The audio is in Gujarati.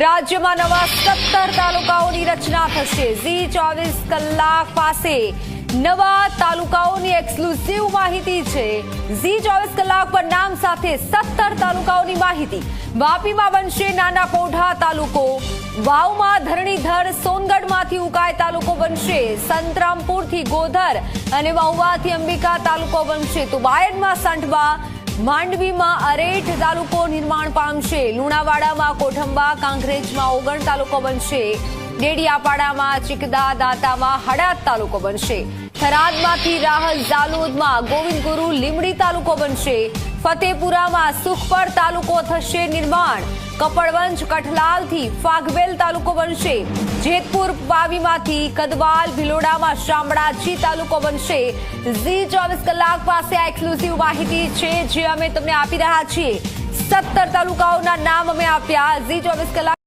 રાજ્યમાં નવા 17 તાલુકાઓની રચના થશે। ઝી 24 કલાક પાસે નવા તાલુકાઓની એક્સક્લુઝિવ માહિતી છે। ઝી 24 કલાક પર નામ સાથે 17 તાલુકાઓની માહિતી। વાપીમાં બનશે નાના પોઢા તાલુકો, વાવમાં ધરણીધર, સોનગઢમાંથી ઉકાઈ તાલુકો બનશે, સંતરામપુરથી ગોધર અને મહુવાથી અંબિકા તાલુકો બનશે, તો બાયડમાં સાંઢવા, માંડવીમાં અરેઠ તાલુકો નિર્માણ પામશે, લુણાવાડામાં કોઠંબા, કાંકરેજમાં ઓગણ તાલુકો બનશે, ડેડિયાપાડામાં ચિકદા, દાંતામાં હડાદ તાલુકો બનશે, થરાદમાંથી રાહત, ઝાલોદમાં ગોવિંદગુરુ, લીમડી તાલુકો બનશે, ફતેપુરામાં સુખપર તાલુકો થશે નિર્માણ, કપડવંજ, કઠલાલથી ફાગવેલ તાલુકો બનશે, જેતપુર પાવીમાંથી કદવાલ, ભિલોડામાં શામળાજી તાલુકો બનશે। ઝી 24 કલાક પાસે આ એક્સક્લુઝિવ માહિતી છે જે અમે તમને આપી રહ્યા છીએ। 17 તાલુકાઓના નામ અમે આપ્યા। ઝી 24 કલાક